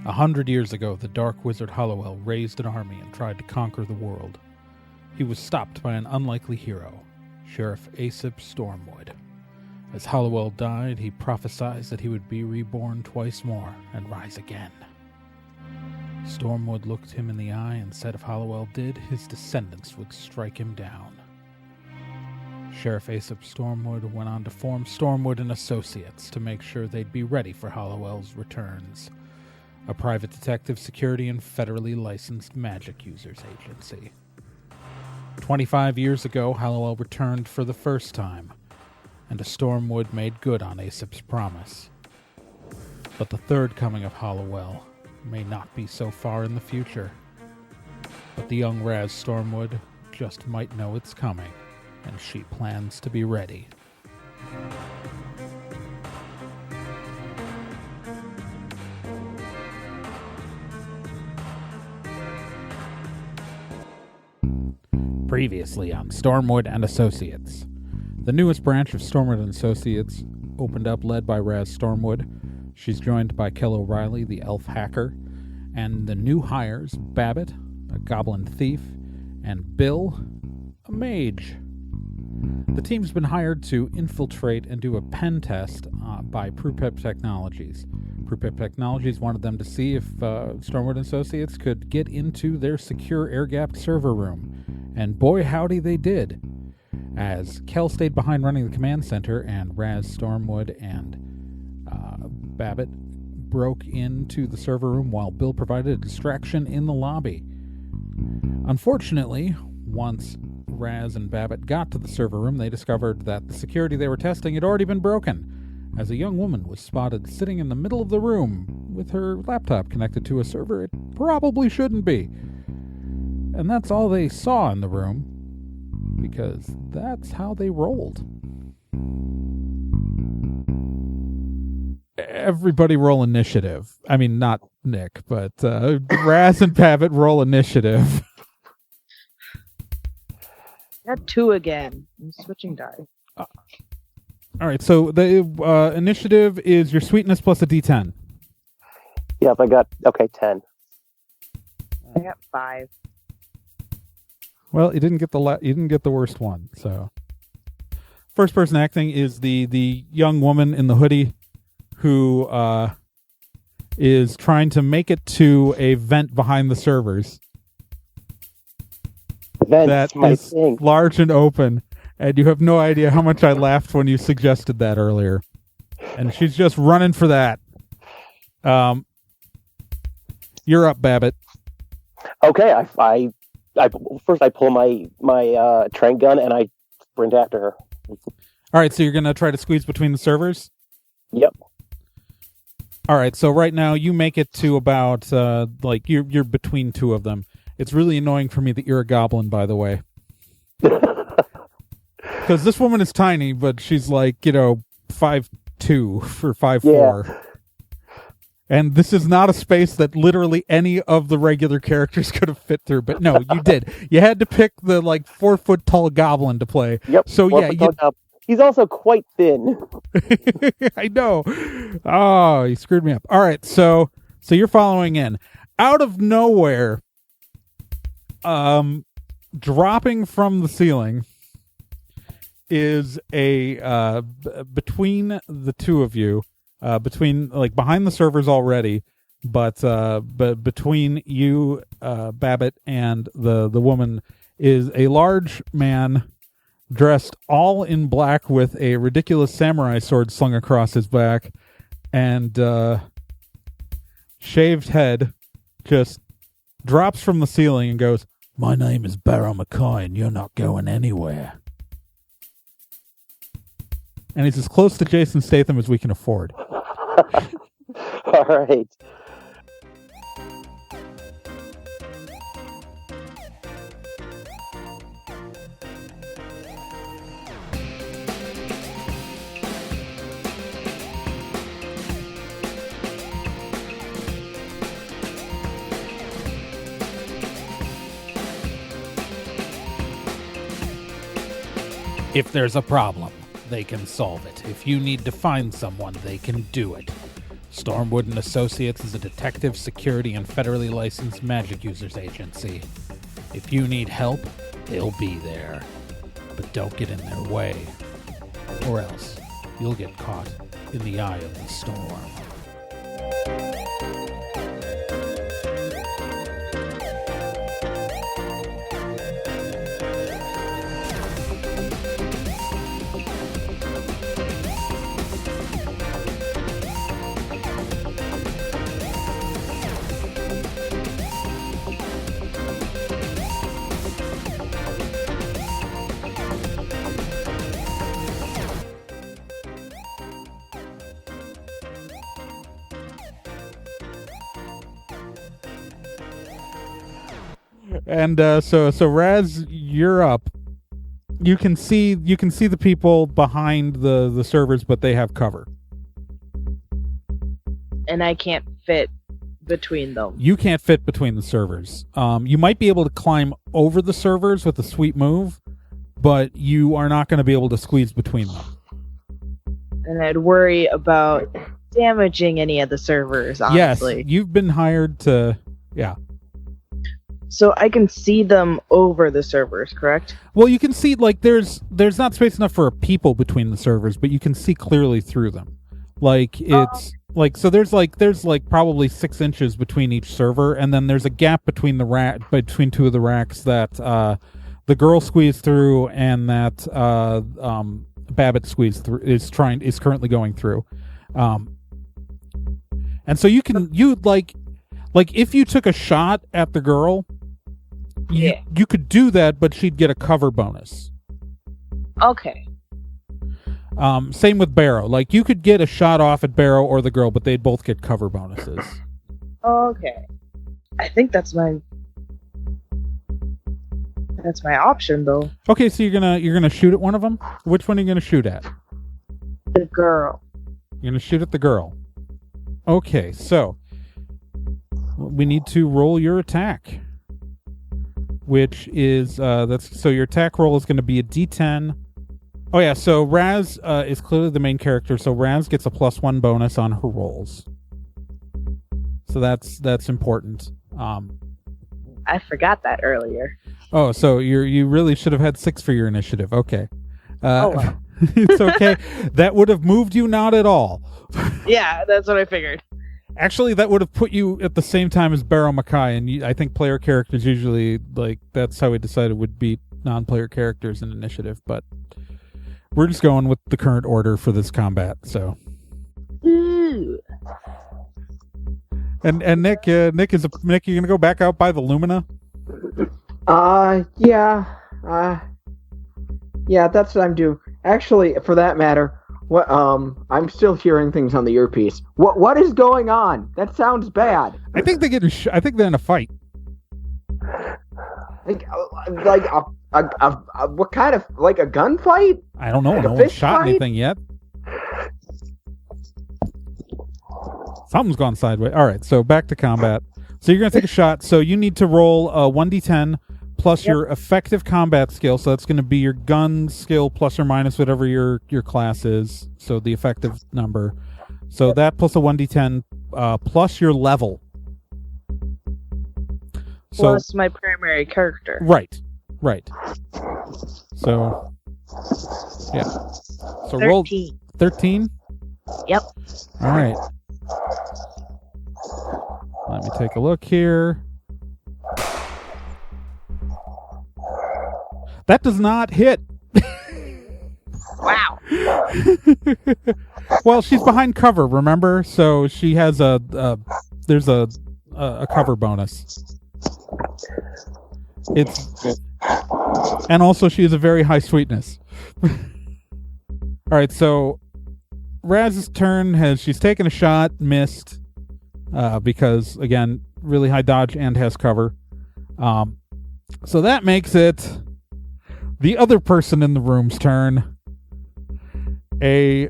100 years ago, the dark wizard Hollowell raised an army and tried to conquer the world. He was stopped by an unlikely hero, Sheriff Aesop Stormwood. As Hollowell died, he prophesied that he would be reborn twice more and rise again. Stormwood looked him in the eye and said if Hollowell did, his descendants would strike him down. Sheriff Aesop Stormwood went on to form Stormwood and Associates to make sure they'd be ready for Hollowell's returns, a private detective security and federally licensed magic users agency. 25 years ago, Hollowell returned for the first time, and a Stormwood made good on Aesop's promise. But the third coming of Hollowell may not be so far in the future. But the young Raz Stormwood just might know it's coming, and she plans to be ready. Previously on Stormwood and Associates. The newest branch of Stormwood and Associates opened up, led by Raz Stormwood. She's joined by Kel O'Reilly, the elf hacker, and the new hires, Babbitt, a goblin thief, and Bill, a mage. The team's been hired to infiltrate and do a pen test by Prupip Technologies. Prupip Technologies wanted them to see if Stormwood and Associates could get into their secure air-gapped server room. And boy howdy they did, as Kel stayed behind running the command center and Raz Stormwood and Babbitt broke into the server room while Bill provided a distraction in the lobby. Unfortunately, once Raz and Babbitt got to the server room, they discovered that the security they were testing had already been broken, as a young woman was spotted sitting in the middle of the room with her laptop connected to a server it probably shouldn't be. And that's all they saw in the room, because that's how they rolled. Everybody roll initiative. I mean, not Nick, but Raz and Babbitt roll initiative. Got 2 again. I'm switching die. All right, so the initiative is your sweetness plus a d10. Yep, I got 10. I got 5. Well, you didn't get the worst one. So, first person acting is the young woman in the hoodie who is trying to make it to a vent behind the servers. That's my thing. Large and open, and you have no idea how much I laughed when you suggested that earlier. And she's just running for that. You're up, Babbitt. Okay, I first I pull my train gun and I sprint after her. All right, so you're gonna try to squeeze between the servers? Yep. All right, so right now you make it to about you're between 2 of them. It's really annoying for me that you're a goblin, by the way. Because this woman is tiny, but she's 5'2" for 5'4". Yeah. And this is not a space that literally any of the regular characters could have fit through. But no, you did. You had to pick the 4-foot tall goblin to play. Yep. So yeah, he's also quite thin. I know. Oh, you screwed me up. All right, so you're following in. Out of nowhere, dropping from the ceiling is a between the 2 of you, between behind the servers already, but between you, Babbitt, and the woman is a large man dressed all in black with a ridiculous samurai sword slung across his back and shaved head, just drops from the ceiling and goes, "My name is Barrow McCoy and you're not going anywhere." And he's as close to Jason Statham as we can afford. All right. If there's a problem, they can solve it. If you need to find someone, they can do it. Stormwood and Associates is a detective, security, and federally licensed magic users agency. If you need help, they'll be there. But don't get in their way, or else you'll get caught in the eye of the storm. And so Raz, you're up. You can see the people behind the servers, but they have cover. And I can't fit between them. You can't fit between the servers. You might be able to climb over the servers with a sweet move, but you are not going to be able to squeeze between them. And I'd worry about damaging any of the servers, honestly. Yes, you've been hired to... Yeah. So I can see them over the servers, correct? Well, you can see, like, there's not space enough for people between the servers, but you can see clearly through them. Like, it's... so there's probably 6 inches between each server, and then there's a gap between between two of the racks that the girl squeezed through and that Babbitt squeezed through is currently going through. And so you if you took a shot at the girl, you could do that, but she'd get a cover bonus. Okay. Same with Barrow. Like, you could get a shot off at Barrow or the girl, but they'd both get cover bonuses. Okay. I think that's my option, though. Okay, so you're gonna shoot at one of them? Which one are you gonna shoot at? The girl. You're gonna shoot at the girl. Okay, so we need to roll your attack, which is so your attack roll is going to be a D10. Oh yeah, so Raz is clearly the main character, so Raz gets a +1 bonus on her rolls. So that's important. I forgot that earlier. Oh, so you really should have had 6 for your initiative. Okay. Well. It's okay. That would have moved you not at all. Yeah, that's what I figured. Actually, that would have put you at the same time as Barrow Mackay, and I think player characters usually, like, that's how we decided would beat non-player characters in initiative, but we're just going with the current order for this combat, so. Ooh. And Nick, you're gonna go back out by the Lumina? Yeah, that's what I'm doing. Actually, for that matter, I'm still hearing things on the earpiece. What is going on? That sounds bad. I think they're they're in a fight. Like what kind of, like a gunfight? I don't know. Like no one shot anything yet. Something's gone sideways. All right, so back to combat. So you're gonna take a shot. So you need to roll 1d10 plus your effective combat skill. So that's gonna be your gun skill plus or minus whatever your class is. So the effective number. So that plus a 1d10 plus your level. So, plus my primary character. Right. So, yeah. So 13. roll 13? Yep. All right. Let me take a look here. That does not hit. Wow. Well, she's behind cover, remember? So she has there's a cover bonus. And also she has a very high sweetness. All right, so Raz's turn she's taken a shot, missed, because again, really high dodge and has cover. So that makes it the other person in the room's turn. A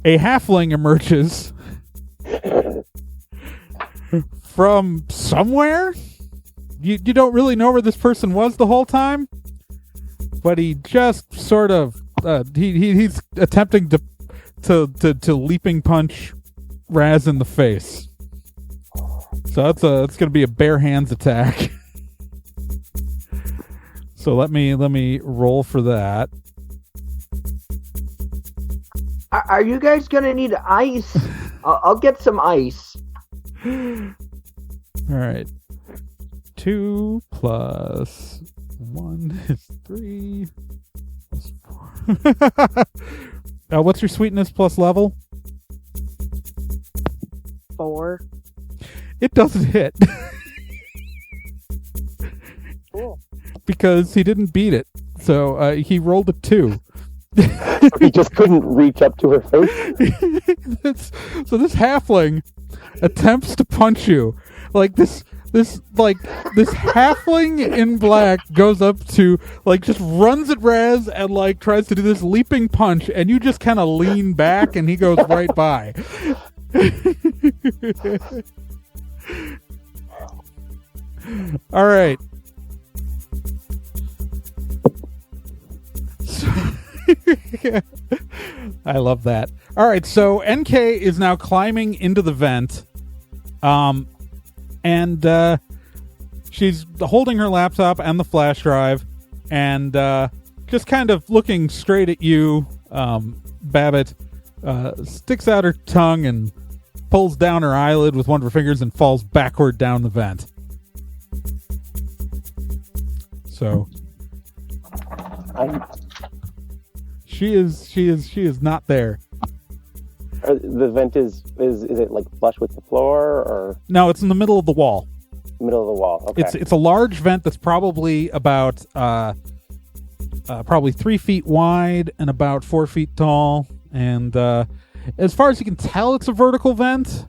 halfling emerges from somewhere. You don't really know where this person was the whole time, but he just sort of he's attempting to leaping punch Raz in the face. So it's going to be a bare hands attack. So let me roll for that. Are you guys gonna need ice? I'll get some ice. All right. 2 plus 1 is 3 plus 4. What's your sweetness plus level? 4. It doesn't hit. Cool. Because he didn't beat it. So he rolled a 2. He just couldn't reach up to her face. So this halfling attempts to punch you. Like this halfling in black goes up to, like, just runs at Raz and, like, tries to do this leaping punch, and you just kind of lean back and he goes right by. All right. I love that. All right, so NK is now climbing into the vent, and she's holding her laptop and the flash drive, and just kind of looking straight at you. Babbitt sticks out her tongue and pulls down her eyelid with one of her fingers and falls backward down the vent. So she is not there. The vent is it like flush with the floor, or No, it's in the middle of the wall. middle of the wall? Okay. It's a large vent that's probably about probably 3 feet wide and about 4 feet tall, and as far as you can tell, it's a vertical vent,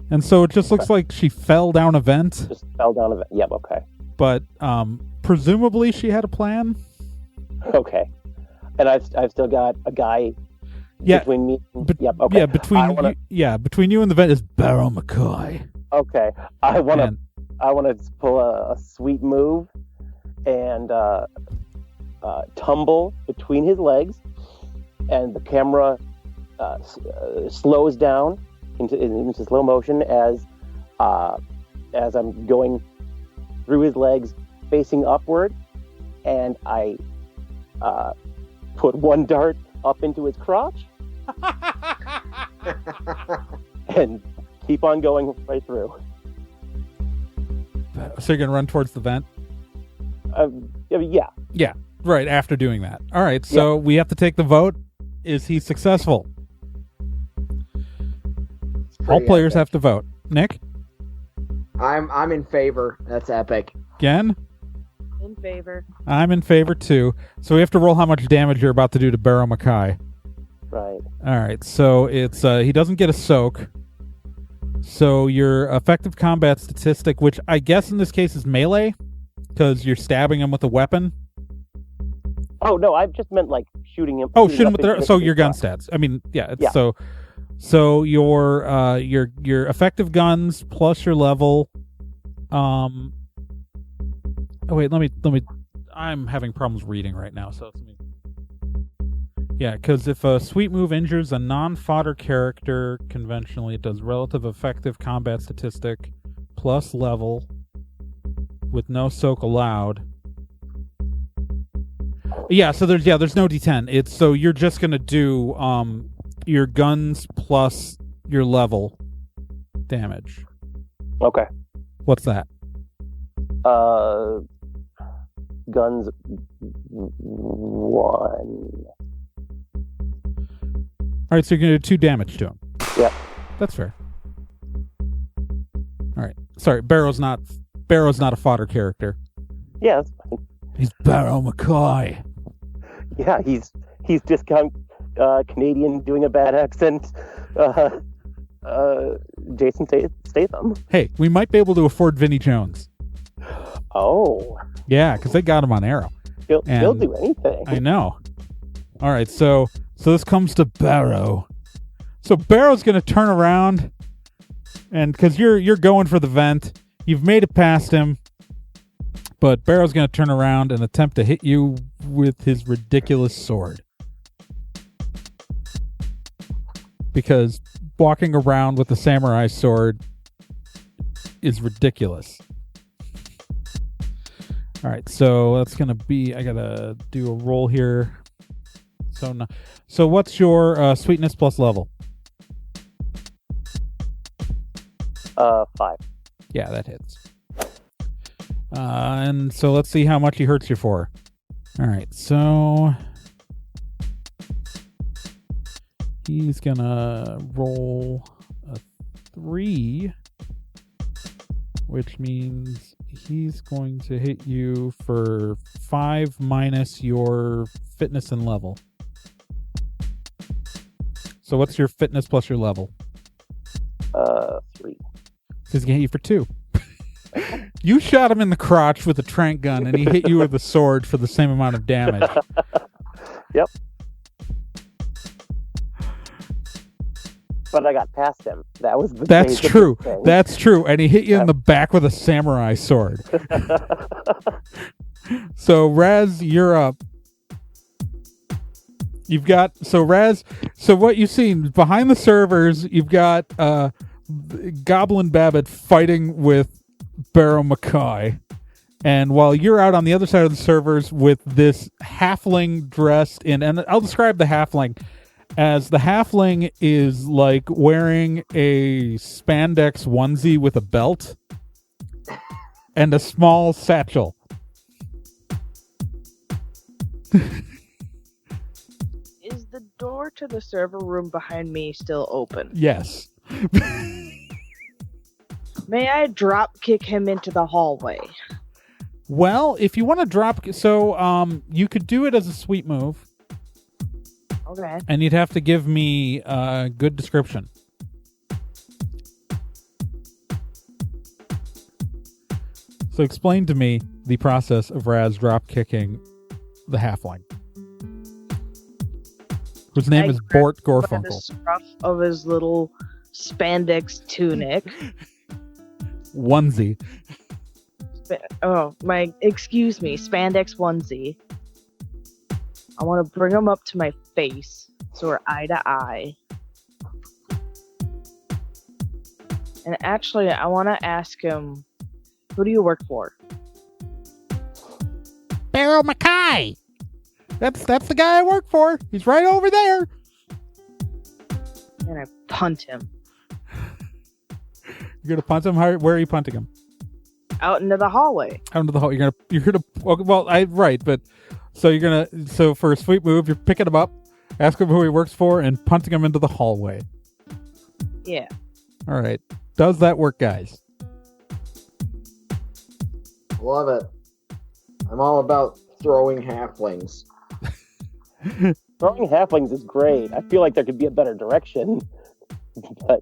and so it just looks like she fell down a vent. Just fell down a vent. Yep. Okay. But presumably she had a plan. Okay. And I've still got a guy between me. Yep. Okay. Yeah, between you and the vent is Barrow McCoy. Okay. I want to pull a sweet move and tumble between his legs, and the camera slows down into slow motion as I'm going through his legs, facing upward, and I put one dart up into his crotch and keep on going right through. So you're gonna run towards the vent? Yeah. Yeah, right after doing that. All right, so we have to take the vote. Is he successful? All players have to vote. Nick? I'm in favor. That's epic. Again? In favor. I'm in favor too. So we have to roll how much damage you're about to do to Barrow Mackay. Right. All right, so it's he doesn't get a soak. So your effective combat statistic, which I guess in this case is melee, because you're stabbing him with a weapon. Oh no, I just meant like shooting him. Oh, shoot him with the, so your gun stats. I mean, yeah. So your effective guns plus your level. Oh wait, let me. I'm having problems reading right now, so let me. Yeah, because if a sweet move injures a non-fodder character, conventionally it does relative effective combat statistic plus level with no soak allowed. Yeah, so there's no D10. It's so you're just gonna do your guns plus your level damage. Okay. What's that? Guns 1. All right, so you're gonna do 2 damage to him. Yeah. That's fair. All right. Sorry, Barrow's not a fodder character. Yeah, that's fine. He's Barrow McCoy. Yeah, he's discount Canadian doing a bad accent. Jason Statham. Hey, we might be able to afford Vinnie Jones. Oh. Yeah, because they got him on Arrow. He'll do anything. I know. All right, so this comes to Barrow. So Barrow's going to turn around, and because you're going for the vent, you've made it past him, but Barrow's going to turn around and attempt to hit you with his ridiculous sword. because walking around with a samurai sword is ridiculous. All right, so that's gonna be. I gotta do a roll here. So what's your sweetness plus level? 5. Yeah, that hits. And so let's see how much he hurts you for. All right, so he's gonna roll a 3, which means he's going to hit you for 5 minus your fitness and level. So what's your fitness plus your level? 3. He's gonna hit you for 2. You shot him in the crotch with a tranq gun, and he hit you with a sword for the same amount of damage. Yep. But I got past him. That was the That's true. thing. That's true. And he hit you in the back with a samurai sword. So Raz, you're up. You've got Raz. So what you've seen behind the servers, you've got Goblin Babbitt fighting with Barrow Mackay, and while you're out on the other side of the servers with this halfling dressed in, and I'll describe the halfling as the halfling is like wearing a spandex onesie with a belt and a small satchel. Is the door to the server room behind me still open? Yes. May I drop kick him into the hallway? Well, if you want to drop, you could do it as a sweet move. Okay. And you'd have to give me a good description. So explain to me the process of Raz drop kicking the halfling, whose name is Bort By the Gorfunkel. scruff of his little spandex tunic. Onesie. Excuse me, spandex onesie. I want to bring him up to my face so we're eye to eye. And actually, I want to ask him, who do you work for? Barrow Mackay. That's the guy I work for. He's right over there. And I punt him. You're gonna punt him? Where are you punting him? Out into the hallway. Out into the hall. You're gonna. Well, but so you're gonna. So for a sweet move, you're picking him up, ask him who he works for, and punting him into the hallway. Yeah. All right. Does that work, guys? Love it. I'm all about throwing halflings. Throwing halflings is great. I feel like there could be a better direction. But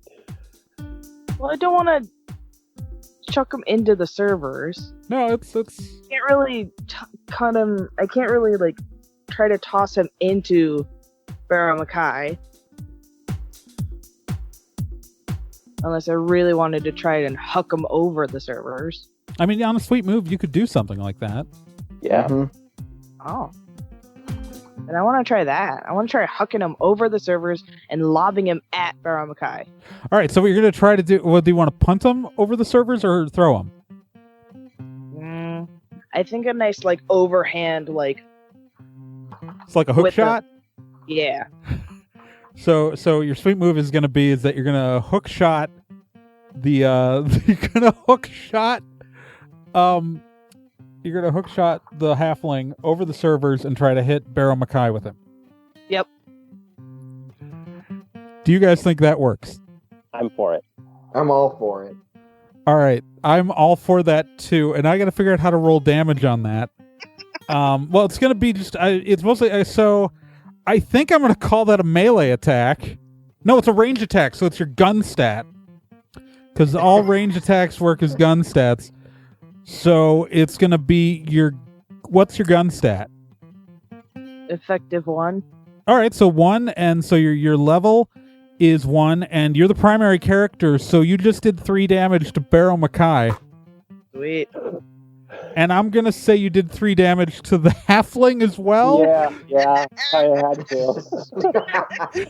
Well, I don't want to chuck him into the servers. No, it's. I can't really cut him. I can't really try to toss him into Barrow Mackay. Unless I really wanted to try and huck him over the servers. I mean, on a sweet move, you could do something like that. yeah. Oh. And I want to try that. I want to try hucking him over the servers and lobbing him at Barrow Mackay. All right. So what you're gonna try to do? Well, do you want to punt him over the servers or throw him? I think a nice overhand It's like a hook With shot. yeah. So your sweet move is going to be that you're going to hook shot the halfling over the servers and try to hit Barrow Mackay with him. Yep. Do you guys think that works? I'm for it. I'm all for it. All right, I'm all for that too, and I got to figure out how to roll damage on that. Well, it's going to be it's mostly so. I think I'm going to call that a melee attack. No, it's a range attack, so it's your gun stat. Because all range attacks work as gun stats. So it's going to be what's your gun stat? Effective 1. All right, so 1, and so your level is 1, and you're the primary character, so you just did 3 damage to Barrow Mackay. Sweet. And I'm going to say you did 3 damage to the halfling as well. Yeah, I had to.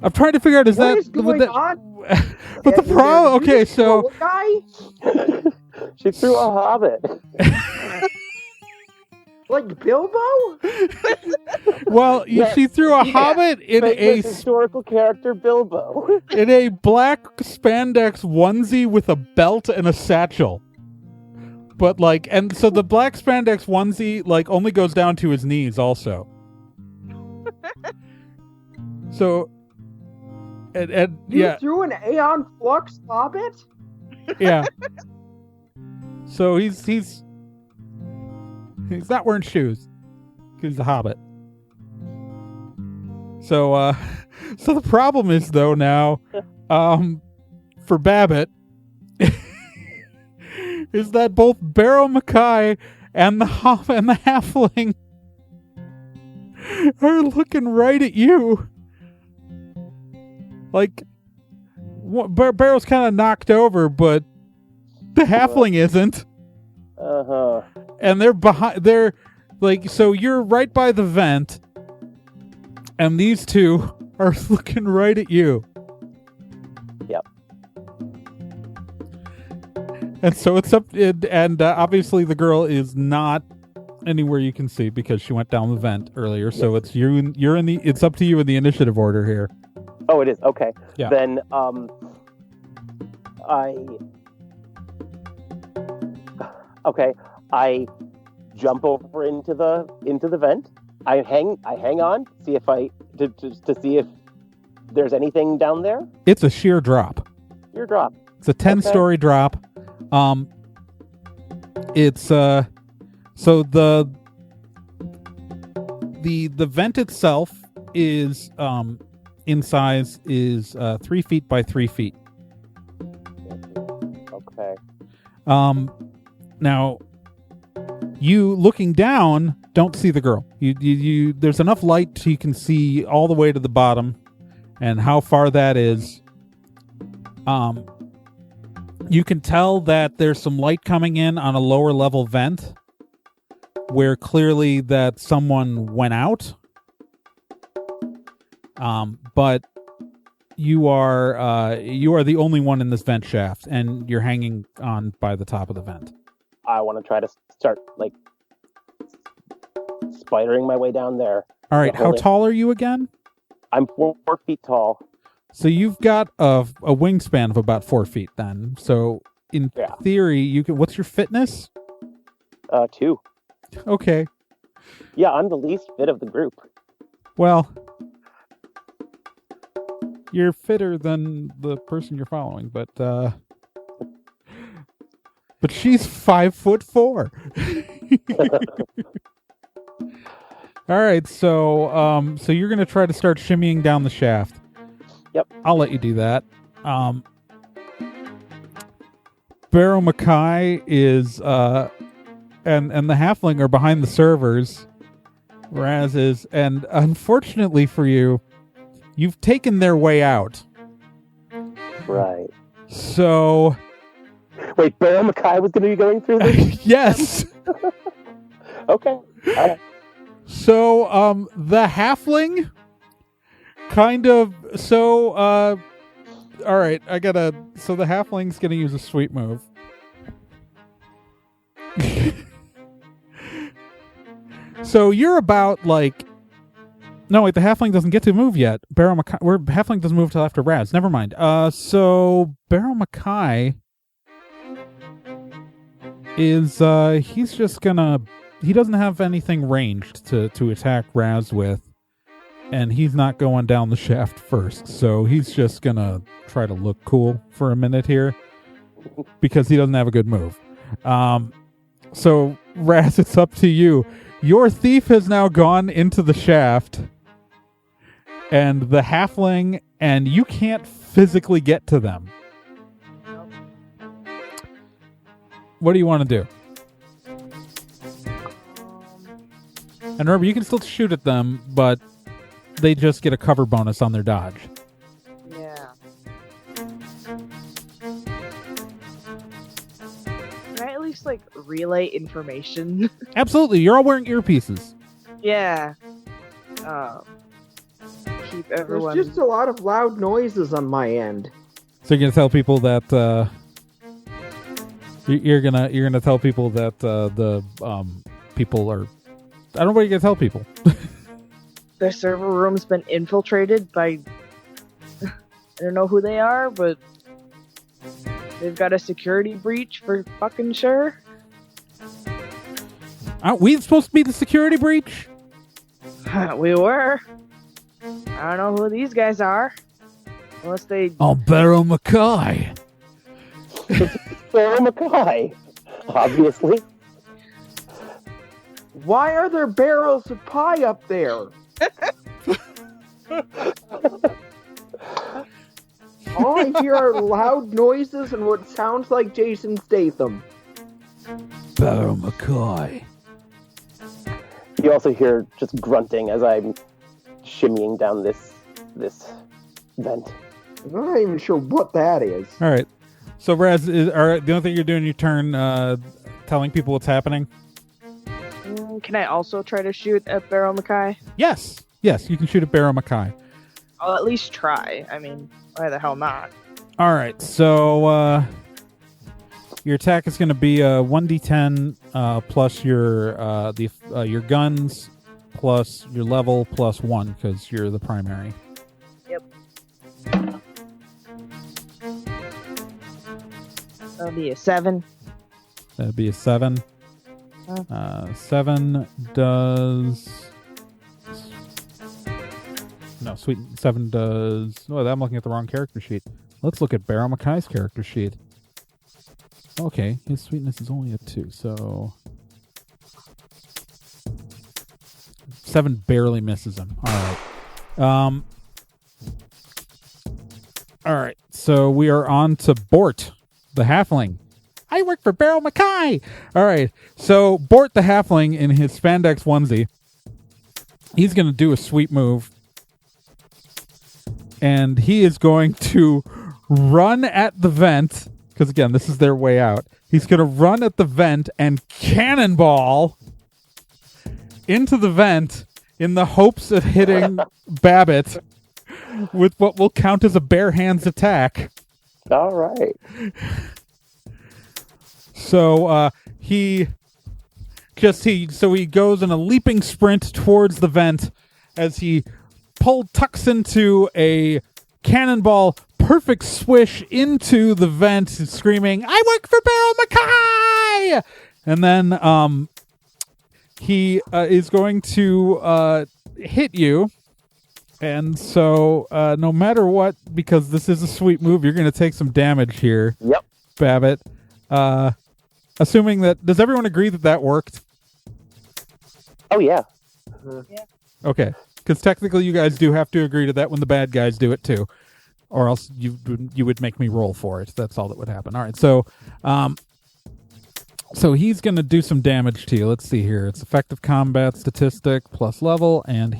I'm trying to figure out What is going on? But the problem, okay, so guy, She threw a hobbit. like Bilbo. well, Yeah. she threw a hobbit in Famous historical character Bilbo. in a black spandex onesie with a belt and a satchel. But like, and so the black spandex onesie like only goes down to his knees also. So, and You yeah, threw an Aeon Flux Hobbit? yeah. So he's not wearing shoes. He's a hobbit. So so the problem is though now, for Babbitt, is that both Barrow Mackay and the halfling are looking right at you. Like, Barrow's kind of knocked over, but the halfling isn't. Uh-huh. And they're behind. They're like, so you're right by the vent, and these two are looking right at you. Yep. And so it's up, and obviously the girl is not anywhere you can see because she went down the vent earlier. So it's you. You're in the. It's up to you in the initiative order here. Oh, it is. Okay. Yeah. Then I jump over into the vent. I hang on, see if to see if there's anything down there. It's a sheer drop. Your drop. It's a 10-story drop. It's so the vent itself is in size is 3 feet by 3 feet. Okay. Now, you looking down don't see the girl. You there's enough light so you can see all the way to the bottom, and how far that is. You can tell that there's some light coming in on a lower level vent, where clearly that someone went out. But you are the only one in this vent shaft, and you're hanging on by the top of the vent. I want to try to start like spidering my way down there. All right, how tall are you again? I'm 4 feet tall. So you've got a wingspan of about 4 feet then. So in theory, you can. What's your fitness? 2. Okay. Yeah, I'm the least fit of the group. Well, you're fitter than the person you're following, but she's 5'4". All right, so you're gonna try to start shimmying down the shaft. Yep. I'll let you do that. Barrow Mackay is and the halfling are behind the servers. Raz is, and unfortunately for you, you've taken their way out. Right. So wait, Barrow Mackay was going to be going through this? Yes. Okay. So the halfling kind of all right, so the halfling's gonna use a sweet move. So you're about like, no wait, the halfling doesn't get to move yet. Halfling doesn't move till after Raz. Never mind. So Barrow Mackay is he's just gonna, he doesn't have anything ranged to attack Raz with. And he's not going down the shaft first, so he's just gonna try to look cool for a minute here because he doesn't have a good move. So Raz, it's up to you. Your thief has now gone into the shaft, and the halfling, and you can't physically get to them. What do you want to do? And remember, you can still shoot at them, but they just get a cover bonus on their dodge. Yeah. Can I at least, like, relay information? Absolutely. You're all wearing earpieces. Yeah. keep There's everyone. just a lot of loud noises on my end. So you're gonna tell people that you're gonna tell people that the people are. I don't know what you're gonna tell people. Their server room's been infiltrated by. I don't know who they are, but they've got a security breach for fucking sure. Aren't we supposed to be the security breach? We were. I don't know who these guys are. Unless they. Oh, Barrow Mackay. Sarah McCoy, obviously. Why are there barrels of pie up there? All I hear are loud noises and what sounds like Jason Statham. Barrow Mackay. You also hear just grunting as I'm shimmying down this vent. I'm not even sure what that is. All right. So, Raz, the only thing you're doing in your turn, telling people what's happening? Can I also try to shoot at Barrow Mackay? Yes. Yes, you can shoot at Barrow Mackay. I'll at least try. I mean, why the hell not? All right. So, your attack is going to be 1d10 plus your guns plus your level plus 1 because you're the primary. Yep. That'll be a 7. That'd be a 7. 7 does... No, sweet. 7 does... Oh, I'm looking at the wrong character sheet. Let's look at Barrow Mackay's character sheet. Okay, his sweetness is only a 2, so... 7 barely misses him. Alright. Alright, so we are on to Bort, the halfling. I work for Barrow Mackay! Alright, so Bort the halfling in his spandex onesie, he's going to do a sweet move. And he is going to run at the vent, because again, this is their way out. He's going to run at the vent and cannonball into the vent in the hopes of hitting Babbitt with what will count as a bare hands attack. All right. So he goes in a leaping sprint towards the vent as he tucks into a cannonball, perfect swish into the vent, screaming, "I work for Barrow Mackay!" And then he is going to hit you. And so no matter what, because this is a sweet move, you're going to take some damage here. Yep. Babbitt. Assuming that... Does everyone agree that worked? Oh, yeah. Yeah. Okay. Because technically you guys do have to agree to that when the bad guys do it too. Or else you would make me roll for it. That's all that would happen. All right, so he's going to do some damage to you. Let's see here. It's effective combat statistic plus level, and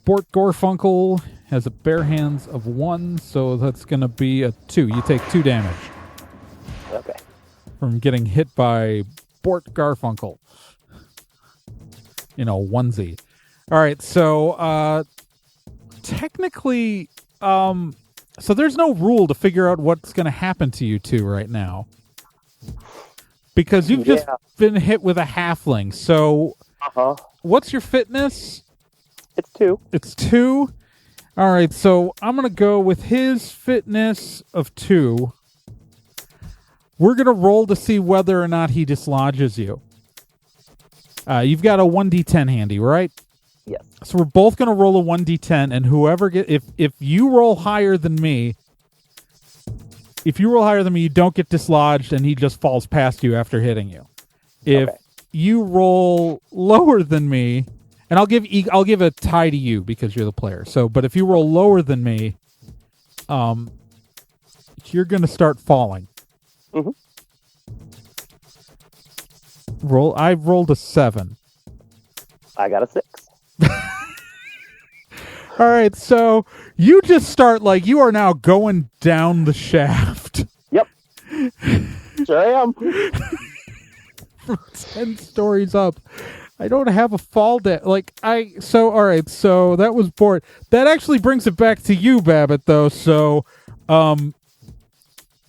Bort Gorfunkel has a bare hands of 1, so that's going to be a 2. You take 2 damage. Okay. From getting hit by Bort Garfunkel. Onesie. All right, so technically, so there's no rule to figure out what's going to happen to you two right now. Because you've just been hit with a halfling. So what's your fitness? It's 2. It's 2? All right, so I'm going to go with his fitness of 2. We're going to roll to see whether or not he dislodges you. You've got a 1d10 handy, right? Yes. So we're both going to roll a 1d10, and whoever if you roll higher than me, you don't get dislodged, and he just falls past you after hitting you. If you roll lower than me, and I'll give a tie to you because you're the player. So, but if you roll lower than me, you're going to start falling. Mm-hmm. I've rolled a 7. I got a 6. All right, so you just start you are now going down the shaft. Yep. Sure I am. From 10 stories up. I don't have a fall deck. All right, so that was bored. That actually brings it back to you, Babbitt, though. So,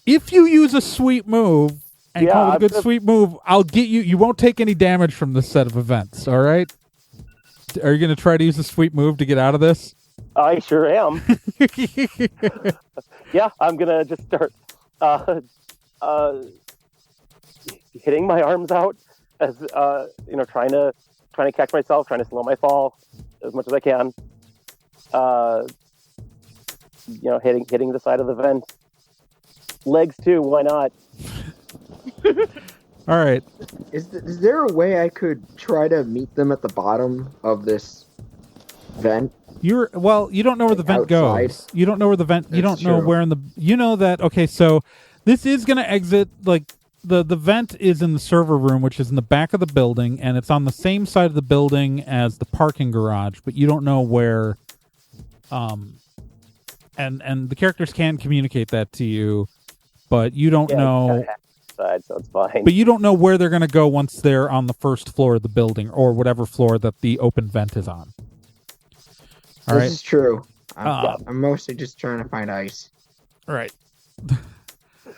if you use a sweet move and call it a good sweet move, I'll get you. You won't take any damage from this set of events. All right. Are you going to try to use a sweet move to get out of this? I sure am. Yeah, I'm gonna just start hitting my arms out as trying to catch myself, trying to slow my fall as much as I can. Hitting the side of the vent. Legs too, why not? All right. Is there a way I could try to meet them at the bottom of this vent? You don't know where the vent outside. goes. You don't know where the vent. You don't know true. where in the. You know that. Okay, so this is going to exit. Like the vent is in the server room, which is in the back of the building, and it's on the same side of the building as the parking garage. But you don't know where. And the characters can communicate that to you, but you don't know. Side, so it's fine. But you don't know where they're going to go once they're on the first floor of the building or whatever floor that the open vent is on. All right. This is true. I'm mostly just trying to find ice. All right.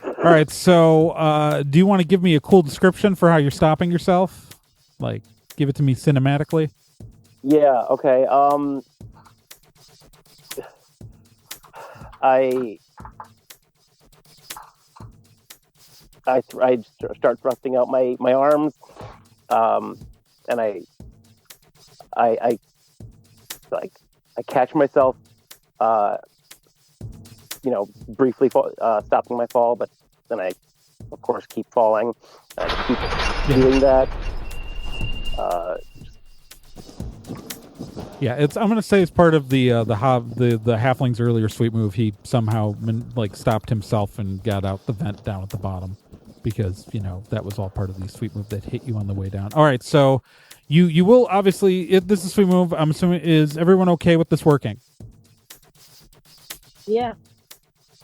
All right. So, do you want to give me a cool description for how you're stopping yourself? Like, give it to me cinematically. Yeah. Okay. I start thrusting out my arms, and I catch myself, briefly stopping my fall, but then I, of course, keep falling. I keep doing that. Yeah, I'm gonna say it's part of the halfling's earlier sweep move. He somehow stopped himself and got out the vent down at the bottom, because that was all part of the sweep move that hit you on the way down. All right, so you will obviously, if this is a sweep move, I'm assuming, is everyone okay with this working? Yeah.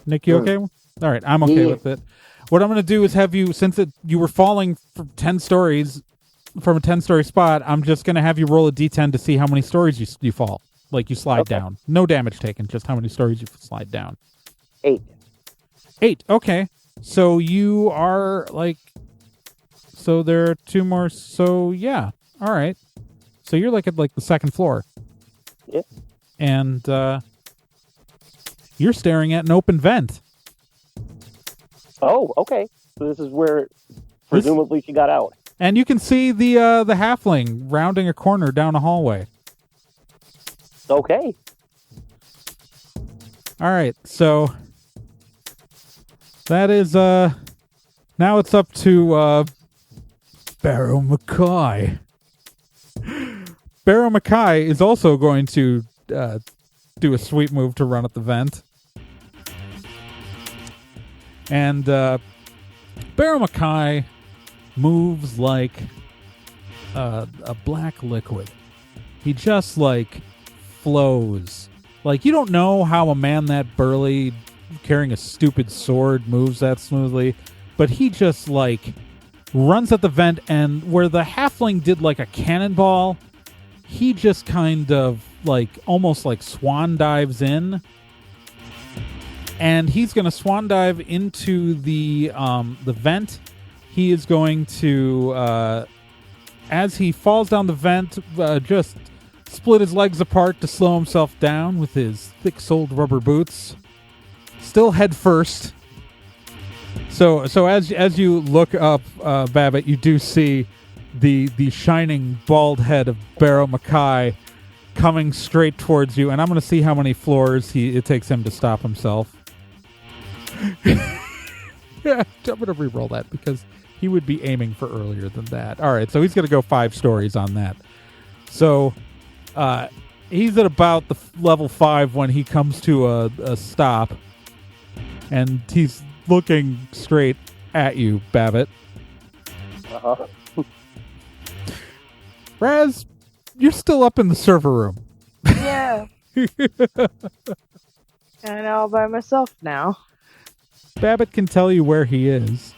Nick, you okay? All right, I'm okay with it. What I'm going to do is have you, since you were falling from 10 stories from a 10-story spot, I'm just going to have you roll a d10 to see how many stories you fall. Like you slide down. No damage taken, just how many stories you slide down. 8. 8, okay. So you are so there are 2 more, so yeah. All right. So you're at the second floor. Yeah. And you're staring at an open vent. Oh, okay. So this is where presumably she got out. And you can see the halfling rounding a corner down a hallway. Okay. All right. So that is now it's up to Barrow Mackay. Barrow Mackay is also going to do a sweep move to run at the vent. And Barrow Mackay moves like a black liquid. He just flows. You don't know how a man that burly carrying a stupid sword moves that smoothly, but he just runs at the vent, and where the halfling did a cannonball, he just kind of almost swan dives in. And he's going to swan dive into the vent. He is going to, as he falls down the vent, just split his legs apart to slow himself down with his thick-soled rubber boots. Still head first. So as you look up, Babbitt, you do see the shining bald head of Barrow Mackay coming straight towards you, and I'm going to see how many floors it takes him to stop himself. Yeah, I'm going to re-roll that because he would be aiming for earlier than that. All right, so he's going to go 5 stories on that. So he's at about the level 5 when he comes to a stop, and he's looking straight at you, Babbitt. Uh-huh. Raz, you're still up in the server room. Yeah. And all by myself now. Babbitt can tell you where he is.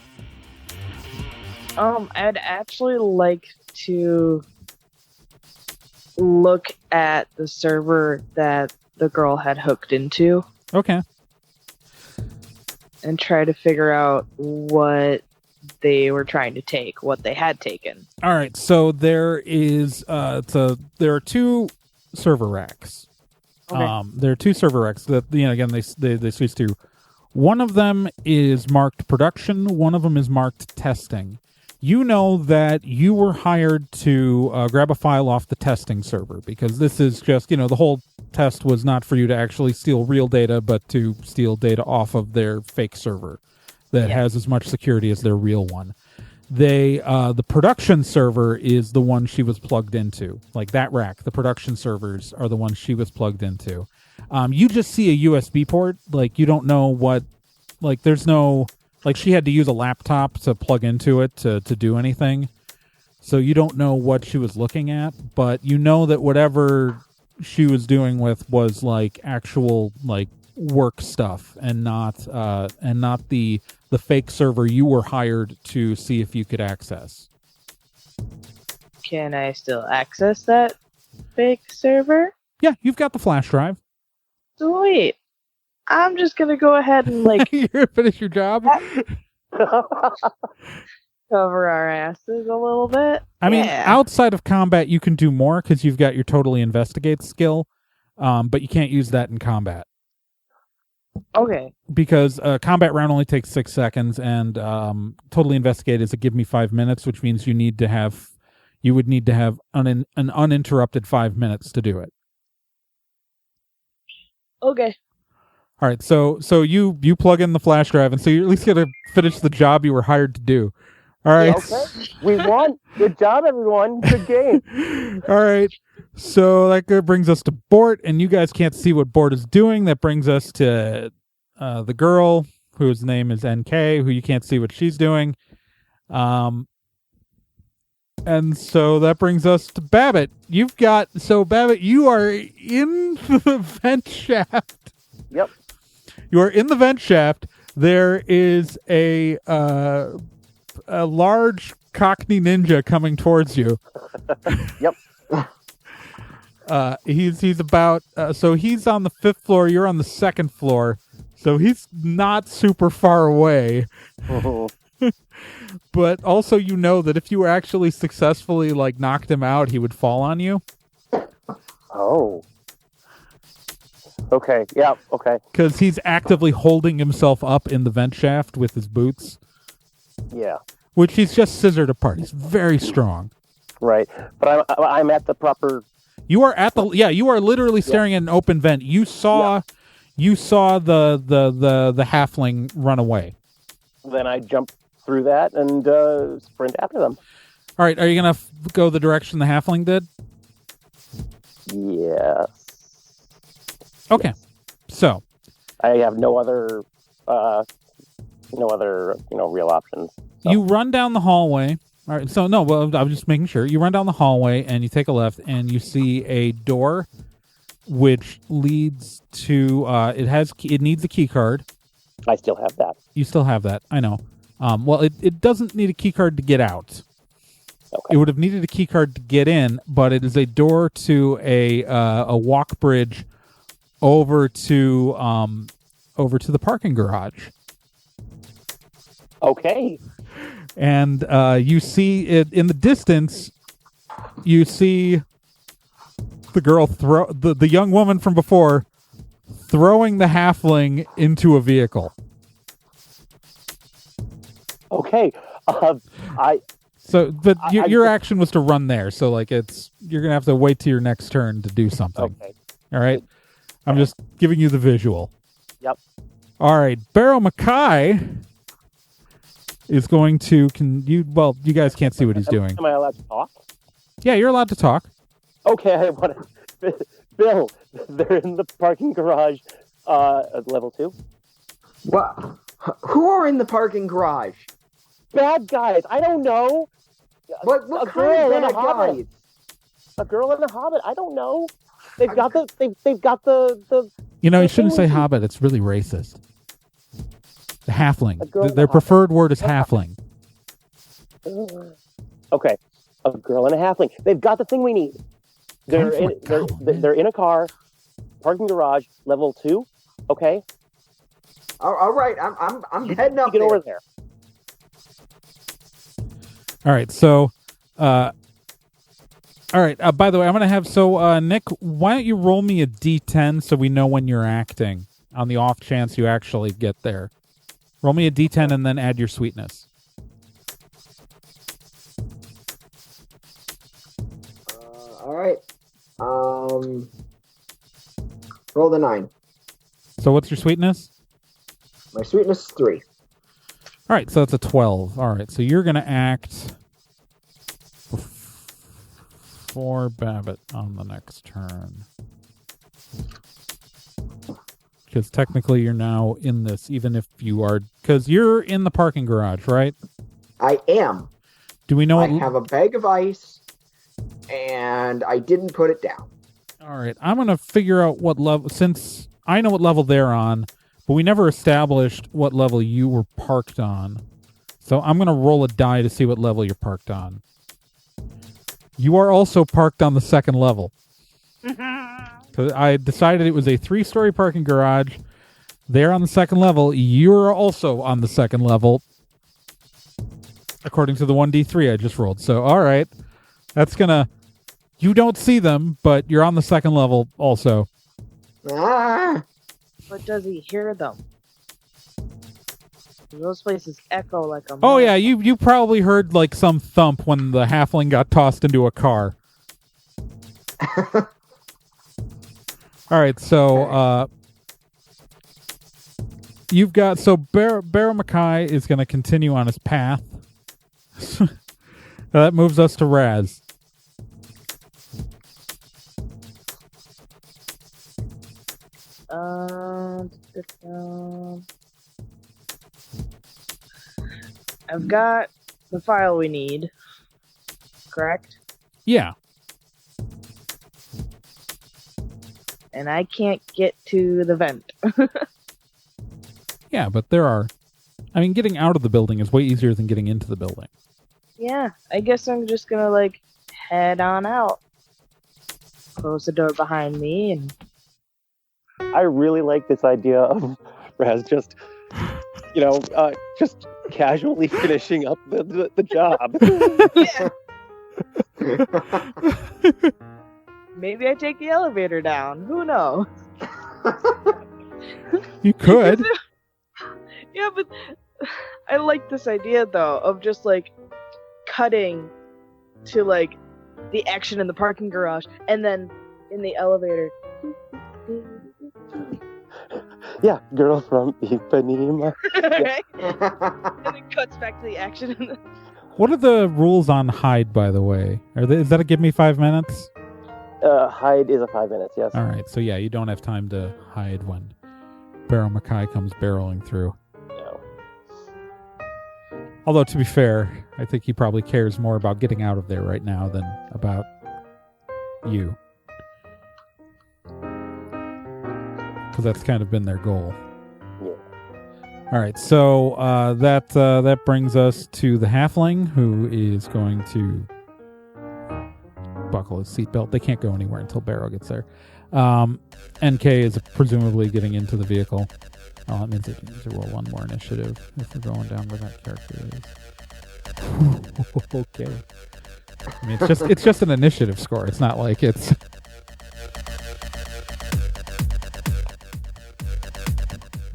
I'd actually like to look at the server that the girl had hooked into Okay. and try to figure out what they were trying to take, what they had taken. All right. So there is there are two server racks. Okay. There are two server racks that again they switch to. One of them is marked production. One of them is marked testing. You know that you were hired to grab a file off the testing server because this is just the whole test was not for you to actually steal real data, but to steal data off of their fake server that has as much security as their real one. The production server is the one she was plugged into, like that rack. The production servers are the ones she was plugged into. You just see a USB port, like you don't know what, like there's no, like she had to use a laptop to plug into it to do anything. So you don't know what she was looking at, but you know that whatever she was doing with was like actual like work stuff and not the fake server you were hired to see if you could access. Can I still access that fake server? Yeah, you've got the flash drive. Sweet. I'm just gonna go ahead and You're gonna finish your job. cover our asses a little bit. I mean, outside of combat, you can do more because you've got your totally investigate skill, but you can't use that in combat. Okay. Because a combat round only takes 6 seconds, and totally investigate is a give me 5 minutes, which means you would need to have an uninterrupted 5 minutes to do it. Okay. All right, so you plug in the flash drive, and so you're at least gonna finish the job you were hired to do. All right. Okay. We won. Good job, everyone. Good game. All right. So that brings us to Bort, and you guys can't see what Bort is doing. That brings us to the girl whose name is NK, who you can't see what she's doing. And so that brings us to Babbitt. Babbitt, you are in the vent shaft. Yep. You are in the vent shaft. There is a large Cockney Ninja coming towards you. Yep. He's about so he's on the 5th floor. You're on the 2nd floor, so he's not super far away. But also, you know that if you were actually successfully knocked him out, he would fall on you. Oh. Okay. Yeah. Okay. Because he's actively holding himself up in the vent shaft with his boots. Yeah. Which he's just scissored apart. He's very strong. Right. But I'm at the proper. You are at the you are literally staring at an open vent. You saw the halfling run away. Then I jump through that and sprint after them. All right, are you gonna go the direction the halfling did? Yes. Okay, so I have no other real options. So. You run down the hallway. All right, so no, well, I was just making sure. You run down the hallway and you take a left, and you see a door, which leads to. It needs a key card. I still have that. You still have that, I know. Well, it doesn't need a key card to get out. Okay. It would have needed a key card to get in, but it is a door to a walk bridge over to the parking garage. Okay. And you see it in the distance. You see the girl the young woman from before throwing the halfling into a vehicle. Okay. Your action was to run there, so you're gonna have to wait till your next turn to do something. Okay. All right. I'm just giving you the visual. Yep. All right. Barrow Mackay is going to. You guys can't see what he's doing. Am I allowed to talk? Yeah, you're allowed to talk. Okay, I want to. Bill, they're in the parking garage at level 2. What? Who are in the parking garage? Bad guys. I don't know. What a kind girl of and a bad hobbit. guys? A girl and a hobbit. I don't know. They've got the. You shouldn't say hobbit. It's really racist. The halfling. Their and a preferred word is halfling. Okay, a girl and a halfling. They've got the thing we need. They're Going in, for a double, they're in a car, parking garage, level 2. Okay, All right, I'm heading up get there. over there. All right, so, all right. By the way, I'm gonna have Nick. Why don't you roll me a D10 so we know when you're acting? On the off chance you actually get there, roll me a D10 and then add your sweetness. All right. Roll the 9. So what's your sweetness? My sweetness is 3. All right, so that's a 12. All right, so you're gonna act for Babbitt on the next turn. Because technically you're now in this, even if you are... Because you're in the parking garage, right? I am. Do we know I what... have a bag of ice, and I didn't put it down. All right, I'm going to figure out what level... Since I know what level they're on, but we never established what level you were parked on. So I'm going to roll a die to see what level you're parked on. You are also parked on the second level. So I decided it was a 3-story parking garage. They're on the second level. You're also on the second level, according to the 1d3 I just rolled. So, all right. That's going to... You don't see them, but you're on the second level also. Ah! But does he hear them? Those places echo like a... Oh, yeah. You probably heard like some thump when the halfling got tossed into a car. All right, so you've got... So Barrow Mackay is going to continue on his path. That moves us to Raz. I've got the file we need, correct? Yeah. And I can't get to the vent. Yeah, but there are... I mean, getting out of the building is way easier than getting into the building. Yeah, I guess I'm just gonna, like, head on out. Close the door behind me and... I really like this idea of Raz just, just casually finishing up the job. Yeah. Maybe I take the elevator down. Who knows? You could. Yeah, but I like this idea, though, of just, like, cutting to, like, the action in the parking garage, and then in the elevator. Yeah, girl from Ipanema. Right? And it cuts back to the action. What are the rules on hide, by the way? Is that a give me 5 minutes? Hide is a 5 minutes, yes. All right, so yeah, you don't have time to hide when Barrow Mackay comes barreling through. No. Although, to be fair, I think he probably cares more about getting out of there right now than about you. Because that's kind of been their goal. Yeah. All right, so that brings us to the halfling, who is going to buckle his seatbelt. They can't go anywhere until Barrow gets there. NK is presumably getting into the vehicle. Oh, that means it needs to roll one more initiative if we're going down where that character is. Okay. I mean, it's just an initiative score. It's not like it's...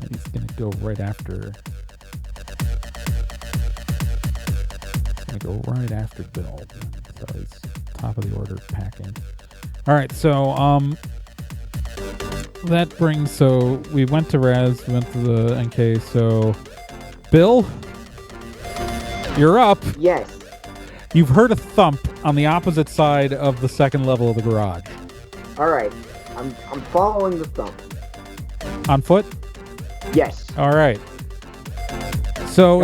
And he's going to go right after... He's going to go right after Bill. So he's top of the order packing. All right, so that brings... So we went to Raz, we went to the NK, so... Bill? You're up. Yes. You've heard a thump on the opposite side of the second level of the garage. All right. I'm following the thump. On foot? Yes. All right. So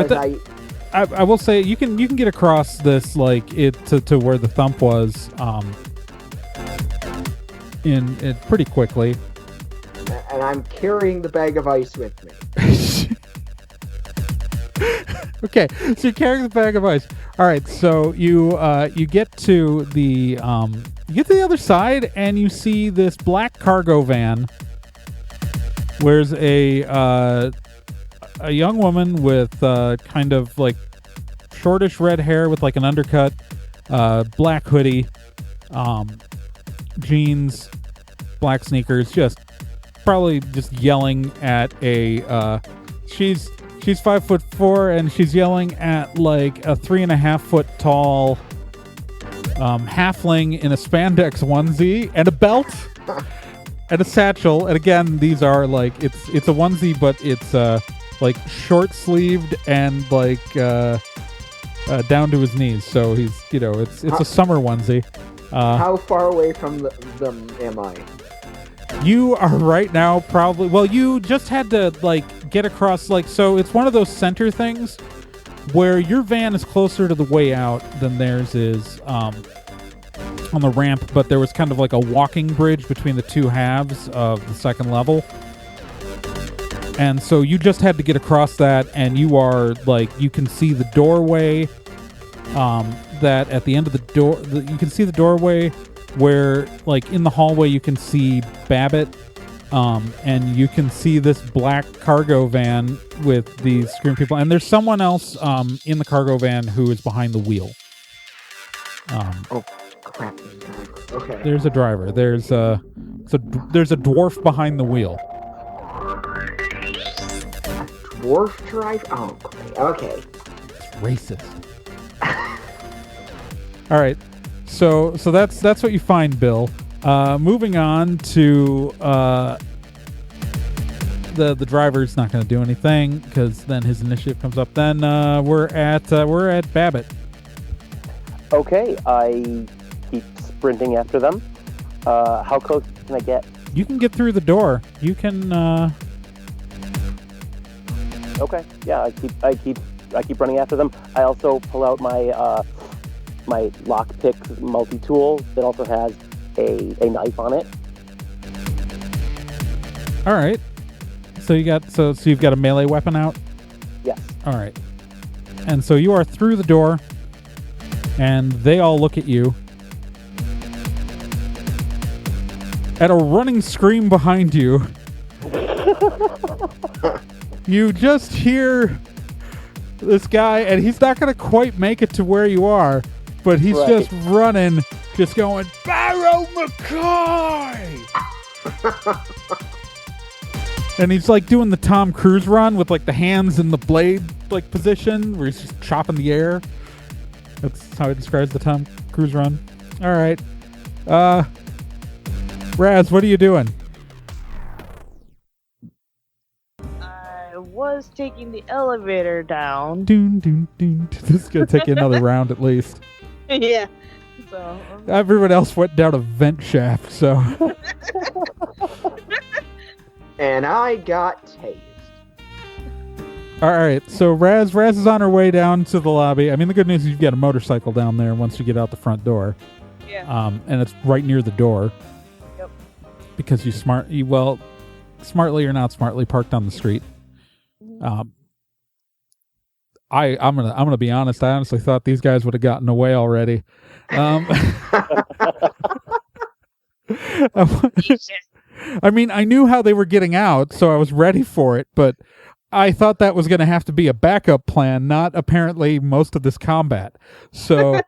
I will say you can get across this like it to where the thump was in it pretty quickly. And I'm carrying the bag of ice with me. Okay, so you're carrying the bag of ice. All right, so you get to the You get to the other side, and you see this black cargo van. Where's a young woman with kind of like shortish red hair with like an undercut, black hoodie, jeans, black sneakers, just probably just yelling at a. She's 5'4" and she's yelling at like a 3.5 foot tall halfling in a spandex onesie and a belt and a satchel. And again, these are like it's a onesie, but it's like short sleeved and like down to his knees. So he's it's a summer onesie. How far away from them am I? You are right now probably. Well, you just had to like get across so it's one of those center things where your van is closer to the way out than theirs is on the ramp, but there was kind of like a walking bridge between the two halves of the second level. And so you just had to get across that, and you are you can see the doorway that at the end of the door, you can see the doorway where in the hallway you can see Babbitt, and you can see this black cargo van with these screaming people, and there's someone else in the cargo van who is behind the wheel. Oh crap! Okay. There's a driver. There's a dwarf behind the wheel. Dwarf drive? Oh, okay. It's racist. All right. So that's what you find, Bill. Moving on to the driver's not going to do anything because then his initiative comes up. Then we're at Babbitt. Okay, I keep sprinting after them. How close can I get? You can get through the door. You can. Okay, yeah, I keep running after them. I also pull out my my lockpick multi-tool that also has a knife on it. All right. So you've got a melee weapon out? Yes. All right. And so you are through the door, and they all look at you. At a running scream behind you, you just hear this guy, and he's not going to quite make it to where you are, but he's just running, just going, Barrow McCoy! And he's doing the Tom Cruise run with the hands in the blade position where he's just chopping the air. That's how he describes the Tom Cruise run. All right. Raz, what are you doing? I was taking the elevator down. Doon, doon, doon. This is going to take you another round at least. Yeah. So everyone else went down a vent shaft, so. And I got tased. All right, so Raz is on her way down to the lobby. I mean, the good news is you've got a motorcycle down there once you get out the front door. Yeah. And it's right near the door. Yep. Because smartly or not smartly parked on the street. I'm gonna be honest. I honestly thought these guys would have gotten away already. I mean, I knew how they were getting out, so I was ready for it, but I thought that was going to have to be a backup plan, not apparently most of this combat. So,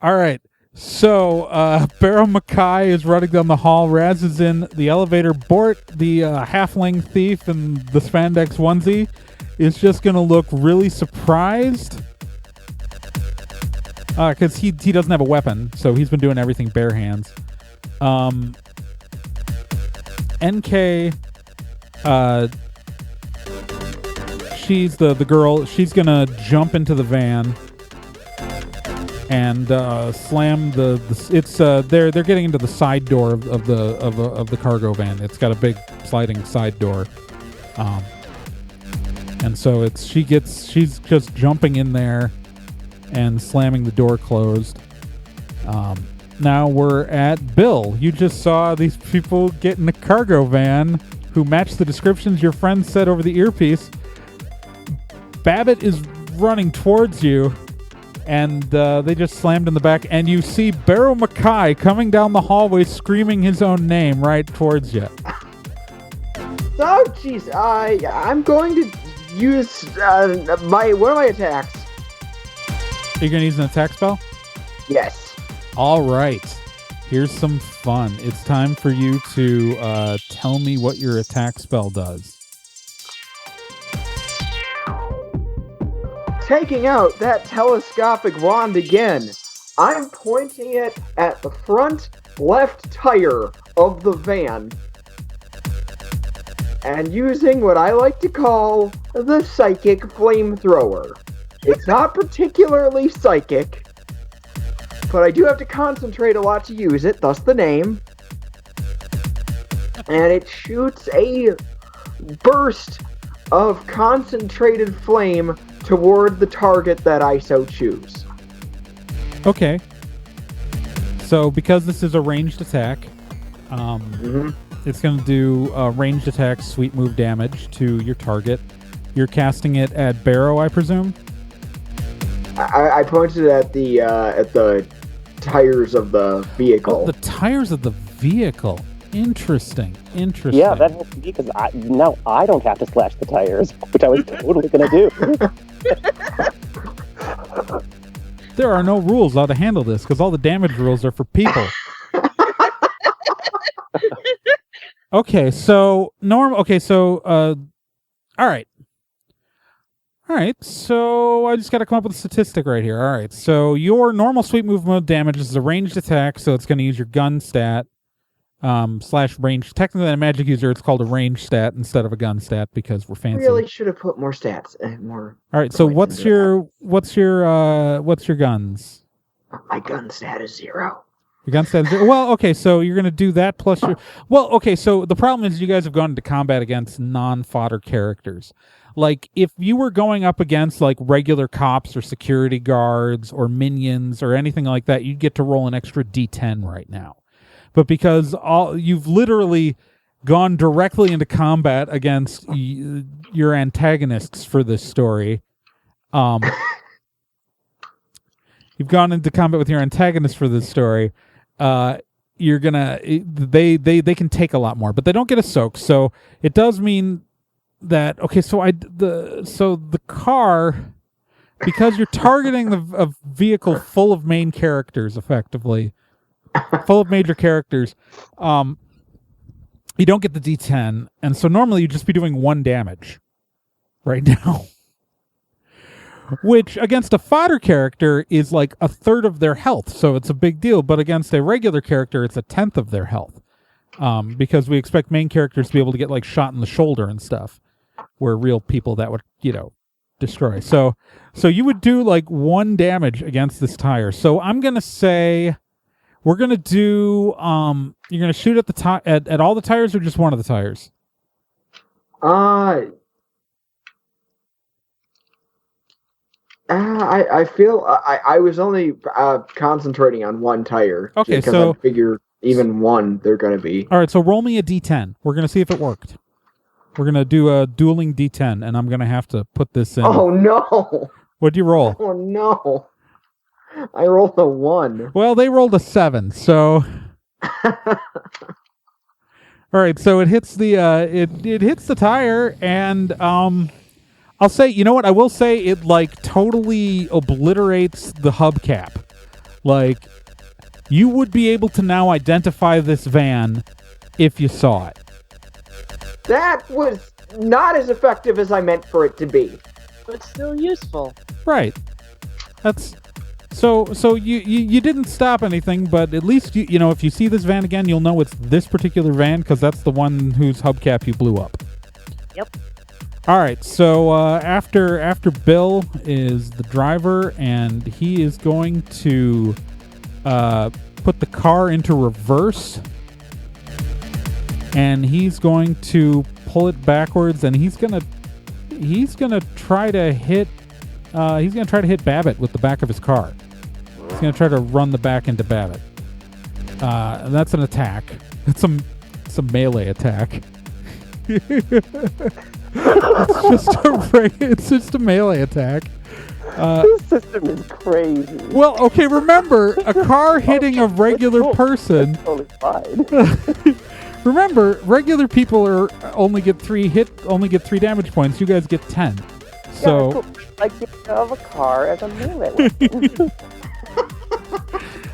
all right. So, Barrow Mackay is running down the hall. Raz is in the elevator. Bort, the halfling thief in the spandex onesie, is just going to look really surprised. Because he doesn't have a weapon, so he's been doing everything bare hands. NK, she's the girl. She's gonna jump into the van and slam they're getting into the side door of the cargo van. It's got a big sliding side door, and so she's just jumping in there and slamming the door closed. Now we're at Bill. You just saw these people get in a cargo van who matched the descriptions your friend said over the earpiece. Babbitt is running towards you. and they just slammed in the back, and you see Barrow Mackay coming down the hallway screaming his own name right towards you. Oh, jeez. I'm going to use one of my attacks. Are you going to use an attack spell? Yes. All right. Here's some fun. It's time for you to tell me what your attack spell does. Taking out that telescopic wand again, I'm pointing it at the front left tire of the van and using what I like to call the psychic flamethrower. It's not particularly psychic, but I do have to concentrate a lot to use it, thus the name. And it shoots a burst of concentrated flame toward the target that I so choose. Okay. So because this is a ranged attack, it's going to do ranged attack sweet move damage to your target. You're casting it at Barrow, I presume? I pointed at the tires of the vehicle. Oh, the tires of the vehicle. Interesting. Yeah, that helps me because now I don't have to slash the tires, which I was totally going to do. There are no rules how to handle this because all the damage rules are for people. Okay, so all right, so I just got to come up with a statistic right here. All right, so your normal sweet move mode damage is a ranged attack, so it's going to use your gun stat / range. Technically, in a magic user, it's called a range stat instead of a gun stat because we're fancy. Really should have put more stats and more. All right, so what's your guns? My gun stat is 0. Your gun stat is 0. Well, okay, so you're going to do that plus your. Well, okay, so the problem is you guys have gone into combat against non-fodder characters. Like, if you were going up against, like, regular cops or security guards or minions or anything like that, you'd get to roll an extra D10 right now. But because you've literally gone directly into combat against your antagonists for this story, you've gone into combat with your antagonists for this story, you're gonna... They can take a lot more, but they don't get a soak, so it does mean... that the car, because you're targeting a vehicle full of main characters, effectively full of major characters, you don't get the D10, and so normally you'd just be doing 1 damage right now, which against a fodder character is like 1/3 of their health, so it's a big deal. But against a regular character, it's 1/10 of their health, because we expect main characters to be able to get like shot in the shoulder and stuff. Were real people that would, destroy. So you would do like 1 damage against this tire. So I'm gonna say we're gonna do you're gonna shoot at the at all the tires or just one of the tires? I feel I was only concentrating on one tire. Okay, because so I figure even one they're gonna be. All right, so roll me a D10. We're gonna see if it worked. We're going to do a dueling D10, and I'm going to have to put this in. Oh, no. What'd you roll? Oh, no. I rolled a 1. Well, they rolled a 7, so... All right, so it hits the it hits the tire, and I'll say, you know what? I will say it, like, totally obliterates the hubcap. Like, you would be able to now identify this van if you saw it. That was not as effective as I meant for it to be. But still useful. Right. That's so you didn't stop anything, but at least you know if you see this van again, you'll know it's this particular van because that's the one whose hubcap you blew up. Yep. All right. So after Bill is the driver, and he is going to put the car into reverse. And he's going to pull it backwards, and he's gonna try to hit Babbitt with the back of his car. He's gonna try to run the back into Babbitt. And that's an attack. It's a melee attack. It's just a melee attack. This system is crazy. Well, okay, remember, a car hitting a regular person. It's totally fine. Remember, regular people only get 3 damage points. You guys get 10. So, yeah, cool. Like you have a car as a melee weapon.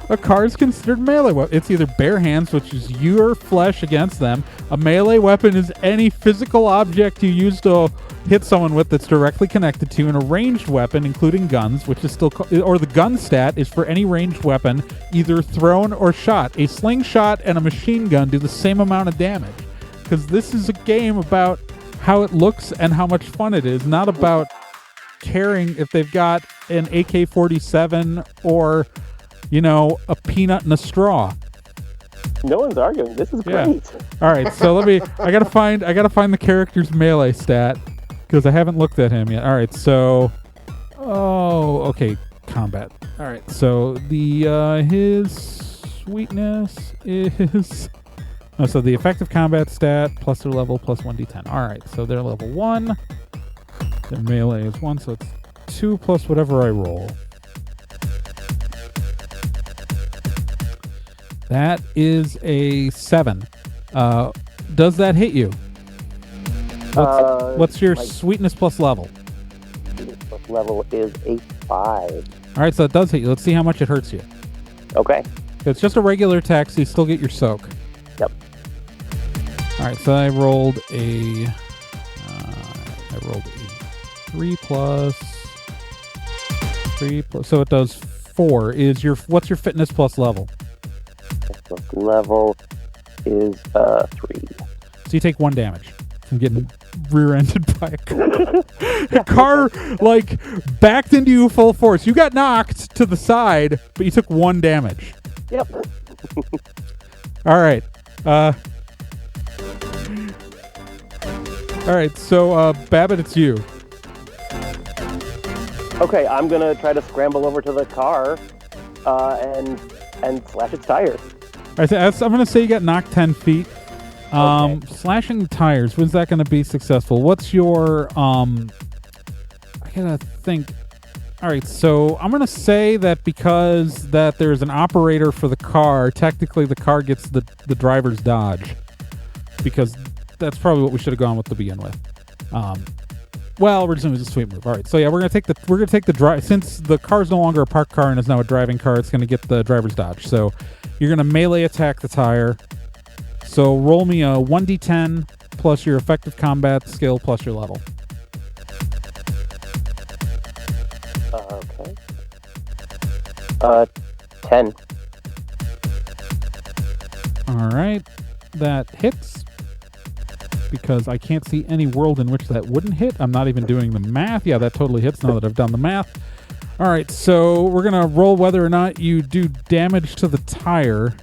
a car is considered melee weapon. It's either bare hands, which is your flesh against them. A melee weapon is any physical object you use to hit someone with that's directly connected to. And a ranged weapon, including guns, which is still or the gun stat is for any ranged weapon, either thrown or shot. A slingshot and a machine gun do the same amount of damage. Because this is a game about how it looks and how much fun it is, not about caring if they've got an AK-47 or, a peanut and a straw. No one's arguing. This is great. All right, so I gotta find the character's melee stat because I haven't looked at him yet. All right, so okay, combat. All right, so his sweetness is so the effective combat stat plus their level plus 1d10. All right, so they're level 1. Their melee is 1, so it's 2 plus whatever I roll. That is a 7. Does that hit you? What's your sweetness plus level? Sweetness plus level is a 5. All right, so it does hit you. Let's see how much it hurts you. Okay. It's just a regular attack, so you still get your soak. Yep. All right, so I rolled a 3 plus, so it does 4. What's your fitness plus level? Plus level is 3. So you take 1 damage from getting rear-ended by a car. A car backed into you full force. You got knocked to the side, but you took 1 damage. Yep. All right. All right. So Babbitt, it's you. Okay, I'm gonna try to scramble over to the car and slash its tires. All right, so I'm gonna say you got knocked 10 feet. Okay. Slashing the tires. When's that gonna be successful? What's your I gotta think. All right, so I'm gonna say that because there's an operator for the car, technically the car gets the driver's dodge, because that's probably what we should have gone with to begin with. Well, we're just gonna use a sweet move. All right, so yeah, we're gonna take the drive, since the car's no longer a parked car and is now a driving car. It's gonna get the driver's dodge. So you're gonna melee attack the tire. So roll me a 1d10 plus your effective combat skill plus your level. Okay. 10. All right, that hits. Because I can't see any world in which that wouldn't hit. I'm not even doing the math. Yeah, that totally hits now that I've done the math. All right, so we're going to roll whether or not you do damage to the tire.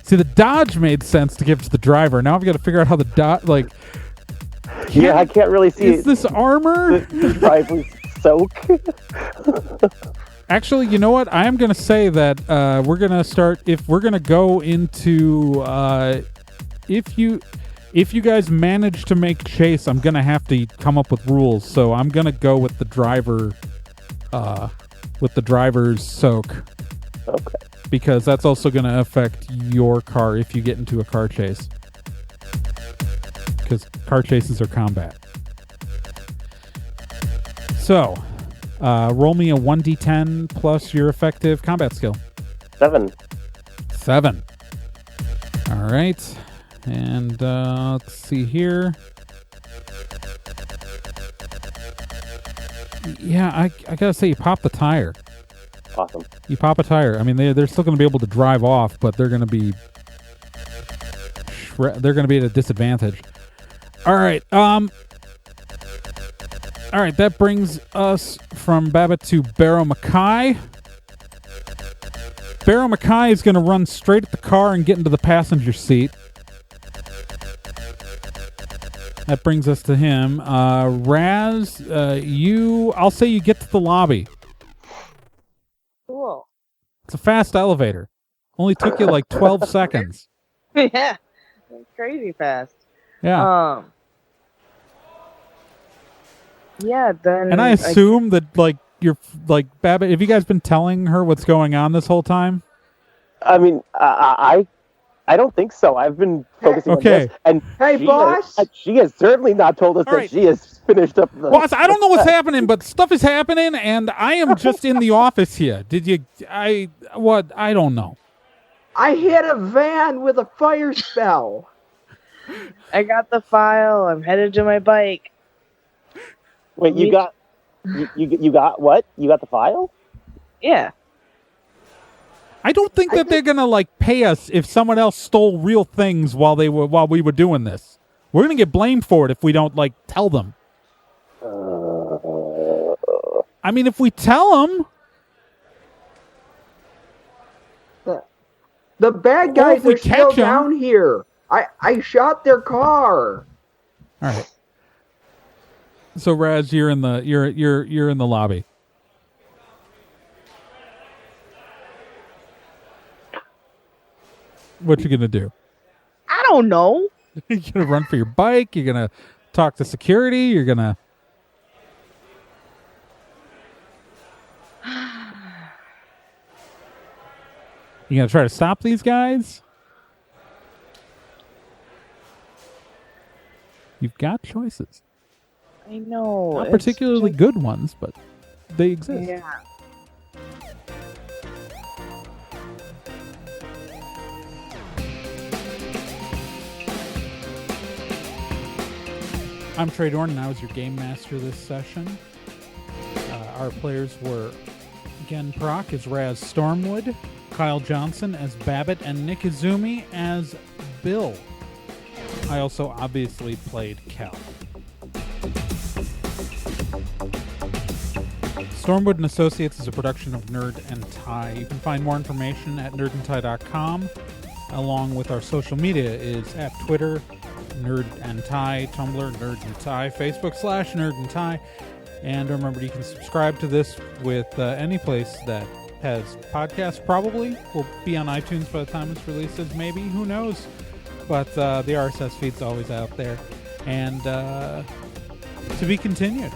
See, the dodge made sense to give to the driver. Now I've got to figure out how the dodge, yeah, I can't really see. Is this armor? The driver's soak. Actually, you know what? I am going to say that we're going to start, if we're going to go into... If you guys manage to make chase, I'm gonna have to come up with rules. So I'm gonna go with the driver's soak. Okay. Because that's also gonna affect your car if you get into a car chase. Because car chases are combat. So, roll me a 1d10 plus your effective combat skill. 7. 7. All right. And let's see here. Yeah, I gotta say, you pop the tire. Awesome. You pop a tire. I mean, they're still going to be able to drive off, but they're going to be at a disadvantage. All right. All right. That brings us from Babbitt to Barrow Mackay. Barrow Mackay is going to run straight at the car and get into the passenger seat. That brings us to him. Raz, I'll say you get to the lobby. Cool. It's a fast elevator. Only took you like 12 seconds. Yeah. That's crazy fast. Yeah. Yeah, then. And I assume that, like, you're, like, Babbitt, have you guys been telling her what's going on this whole time? I mean, I don't think so. I've been focusing on this, and Hey, boss! She has certainly not told us that she has finished up the... Boss, I don't know what's happening, but stuff is happening, and I am just in the office here. I don't know. I hit a van with a fire spell. I got the file. I'm headed to my bike. Wait, you got what? You got the file? Yeah. I don't think that they're gonna like pay us if someone else stole real things while we were doing this. We're gonna get blamed for it if we don't like tell them. I mean, if we tell them, the bad guys are still down here. I shot their car. All right. So Raz, you're in the lobby. What you gonna do? I don't know. You're gonna run for your bike. You're gonna talk to security. You're gonna. You gonna try to stop these guys? You've got choices. I know. Not particularly good ones, but they exist. Yeah. I'm Trey Dorn, and I was your game master this session. Our players were Gen Proc as Raz Stormwood, Kyle Johnson as Babbitt, and Nick Izumi as Bill. I also obviously played Cal. Stormwood and Associates is a production of Nerd and Tie. You can find more information at nerdandtie.com, along with our social media is at Twitter, Nerd and Tie, Tumblr, Nerd and Tie, Facebook / Nerd and Tie. And remember, you can subscribe to this with any place that has podcasts. Probably will be on iTunes by the time it's releases. Maybe, who knows? But the RSS feed's always out there, and to be continued.